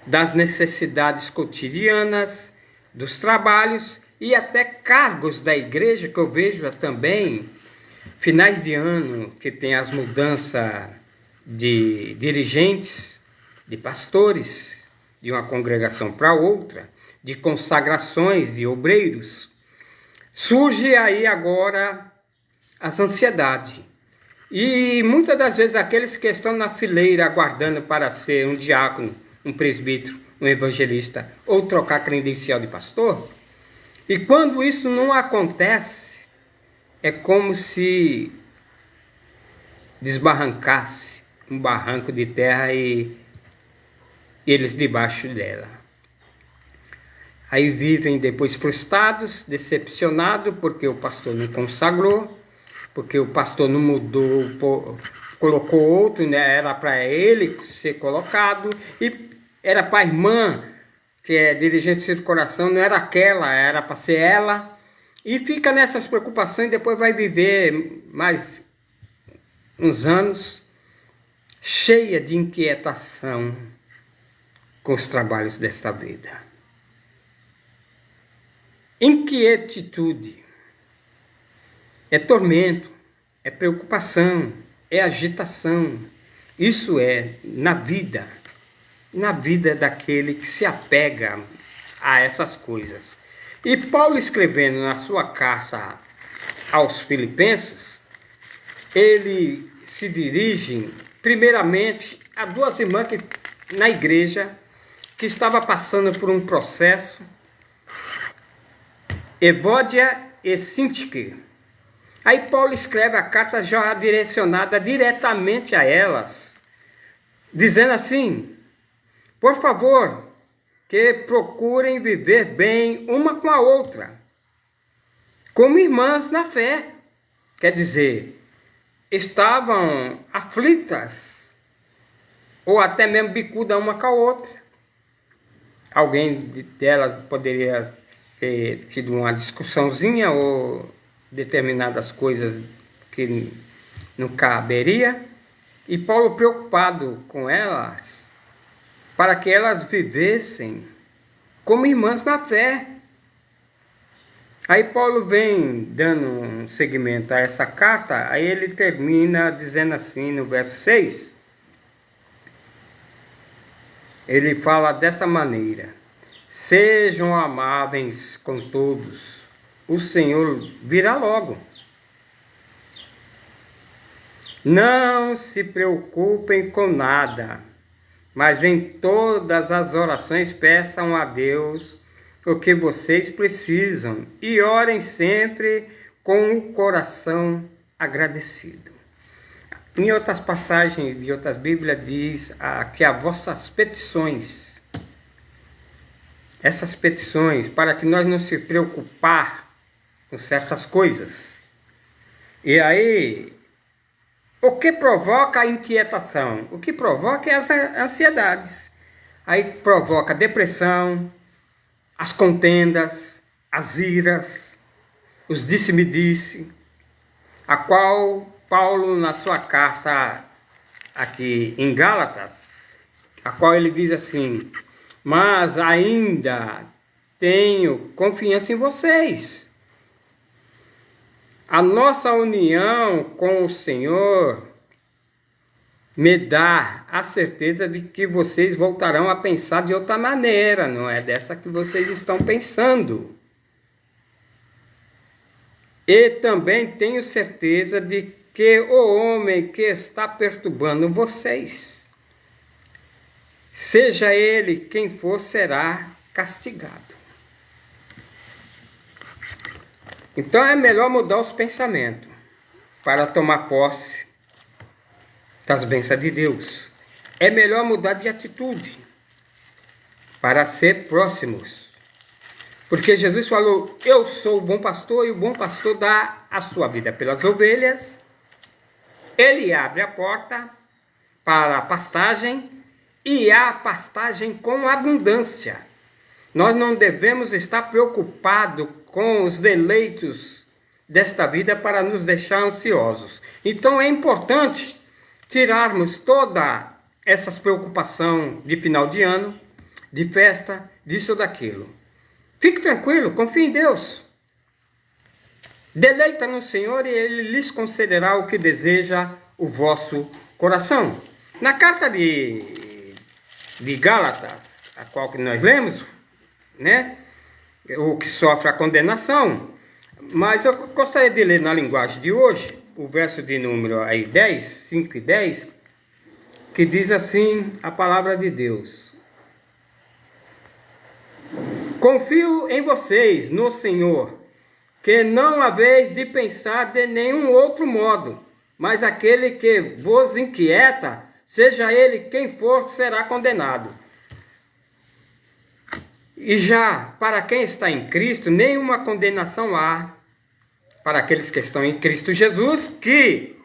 das necessidades cotidianas, dos trabalhos e até cargos da igreja, que eu vejo também finais de ano, que tem as mudanças de dirigentes, de pastores, de uma congregação para outra, de consagrações de obreiros. Surge aí agora as ansiedades. E muitas das vezes aqueles que estão na fileira aguardando para ser um diácono, um presbítero, um evangelista, ou trocar credencial de pastor, e quando isso não acontece, é como se desbarrancasse um barranco de terra e eles debaixo dela. Aí vivem depois frustrados, decepcionados, porque o pastor não consagrou, porque o pastor não mudou, colocou outro, né? Era para ele ser colocado, e era para a irmã, que é dirigente do coração, não era aquela, era para ser ela. E fica nessas preocupações, depois vai viver mais uns anos cheia de inquietação com os trabalhos desta vida. Inquietude é tormento, é preocupação, é agitação. Isso é na vida daquele que se apega a essas coisas. E Paulo, escrevendo na sua carta aos Filipenses, ele se dirige primeiramente a duas irmãs na igreja que estava passando por um processo, Evódia e Sintique. Aí Paulo escreve a carta já direcionada diretamente a elas, dizendo assim: por favor, que procurem viver bem uma com a outra, como irmãs na fé. Quer dizer, estavam aflitas, ou até mesmo bicuda uma com a outra. Alguém delas poderia ter tido uma discussãozinha, ou determinadas coisas que não caberia. E Paulo, preocupado com elas, para que elas vivessem como irmãs na fé. Aí Paulo vem dando um segmento a essa carta, aí ele termina dizendo assim no verso 6, ele fala dessa maneira: sejam amáveis com todos, o Senhor virá logo. Não se preocupem com nada, mas em todas as orações peçam a Deus o que vocês precisam e orem sempre com o coração agradecido. Em outras passagens de outras Bíblias diz que as vossas petições, essas petições, para que nós não se preocupar com certas coisas. E aí, o que provoca a inquietação? O que provoca é as ansiedades. Aí provoca depressão, as contendas, as iras, os disse-me-disse, a qual Paulo, na sua carta aqui em Gálatas, a qual ele diz assim: mas ainda tenho confiança em vocês. A nossa união com o Senhor me dá a certeza de que vocês voltarão a pensar de outra maneira, não é dessa que vocês estão pensando. E também tenho certeza de que o homem que está perturbando vocês, seja ele quem for, será castigado. Então é melhor mudar os pensamentos para tomar posse das bênçãos de Deus. É melhor mudar de atitude para ser próximos. Porque Jesus falou: eu sou o bom pastor e o bom pastor dá a sua vida pelas ovelhas. Ele abre a porta para a pastagem e há pastagem com abundância. Nós não devemos estar preocupados com os deleitos desta vida para nos deixar ansiosos. Então é importante tirarmos todas essas preocupações de final de ano, de festa, disso ou daquilo. Fique tranquilo, confie em Deus. Deleita no Senhor e Ele lhes concederá o que deseja o vosso coração. Na carta de Gálatas, a qual que nós lemos, né? O que sofre a condenação. Mas eu gostaria de ler na linguagem de hoje, o verso de número aí 10, 5 e 10, que diz assim a palavra de Deus: confio em vocês, no Senhor, que não haveis de pensar de nenhum outro modo, mas aquele que vos inquieta, seja ele quem for, será condenado. E já para quem está em Cristo, nenhuma condenação há para aqueles que estão em Cristo Jesus, que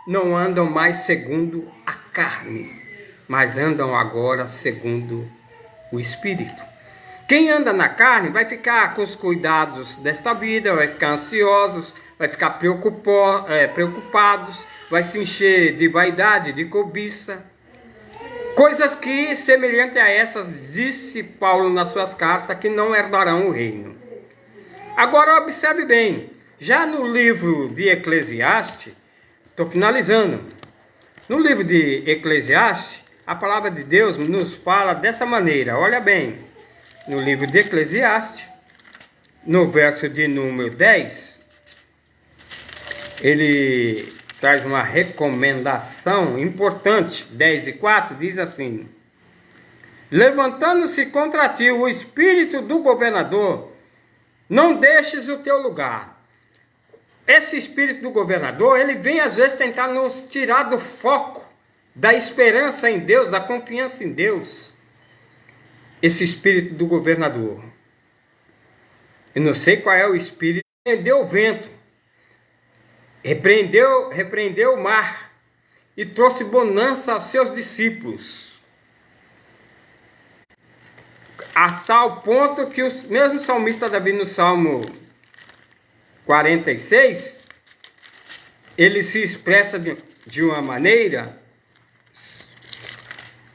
não andam mais segundo a carne, mas andam agora segundo o Espírito. Quem anda na carne vai ficar com os cuidados desta vida, vai ficar ansiosos, vai ficar preocupados, vai se encher de vaidade, de cobiça. Coisas que, semelhante a essas, disse Paulo nas suas cartas, que não herdarão o reino. Agora observe bem, já no livro de Eclesiastes, estou finalizando, no livro de Eclesiastes, a palavra de Deus nos fala dessa maneira, olha bem, no livro de Eclesiastes, no verso de número 10, ele traz uma recomendação importante, 10:4, diz assim: levantando-se contra ti o espírito do governador, não deixes o teu lugar. Esse espírito do governador, ele vem às vezes tentar nos tirar do foco, da esperança em Deus, da confiança em Deus. Esse espírito do governador. Eu não sei qual é o espírito. Repreendeu o vento, repreendeu o mar e trouxe bonança aos seus discípulos. A tal ponto que o mesmo salmista Davi no Salmo 46, ele se expressa de uma maneira,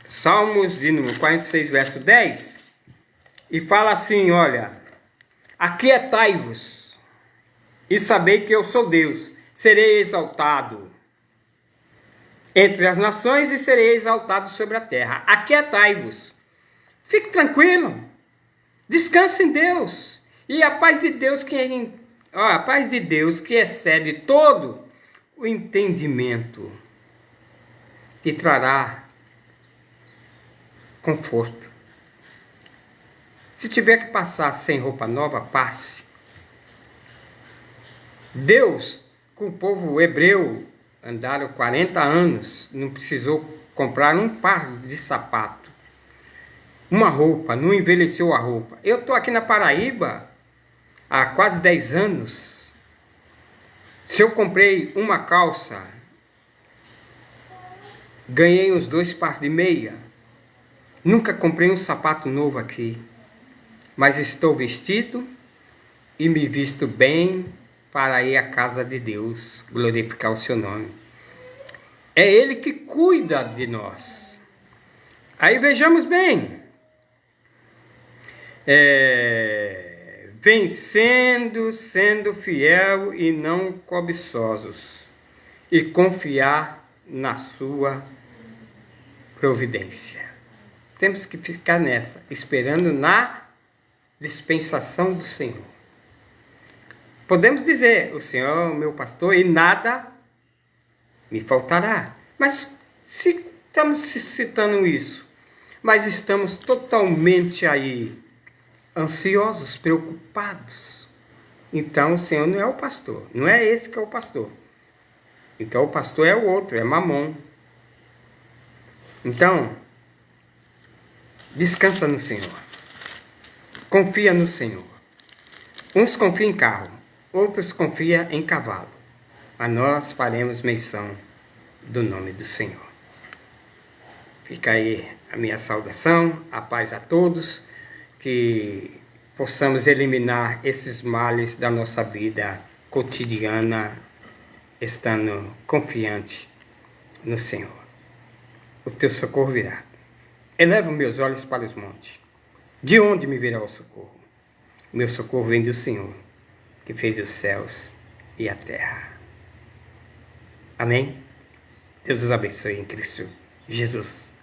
Salmos de número 46, verso 10, e fala assim, olha, aquietai-vos e sabei que eu sou Deus, serei exaltado entre as nações e serei exaltado sobre a terra. Aquietai-vos, fique tranquilo, descanse em Deus, e a paz de Deus que excede todo o entendimento te trará conforto. Se tiver que passar sem roupa nova, passe. Deus, com o povo hebreu, andaram 40 anos, não precisou comprar um par de sapato, uma roupa, não envelheceu a roupa. Eu estou aqui na Paraíba há quase 10 anos. Se eu comprei uma calça, ganhei uns 2 pares de meia. Nunca comprei um sapato novo aqui, mas estou vestido e me visto bem para ir à casa de Deus, glorificar o seu nome. É Ele que cuida de nós. Aí vejamos bem, vencendo, sendo fiel e não cobiçosos, e confiar na sua providência. Temos que ficar nessa, esperando na dispensação do Senhor. Podemos dizer, o Senhor é o meu pastor e nada me faltará. Mas se estamos citando isso, mas estamos totalmente aí ansiosos, preocupados, então o Senhor não é o pastor, não é esse que é o pastor. Então o pastor é o outro, é Mamon. Então, descansa no Senhor. Confia no Senhor. Uns confiam em carro, outros confiam em cavalo. Mas nós faremos menção do nome do Senhor. Fica aí a minha saudação, a paz a todos, que possamos eliminar esses males da nossa vida cotidiana, estando confiante no Senhor. O teu socorro virá. Elevo meus olhos para os montes. De onde me virá o socorro? O meu socorro vem do Senhor, que fez os céus e a terra. Amém? Deus os abençoe em Cristo Jesus.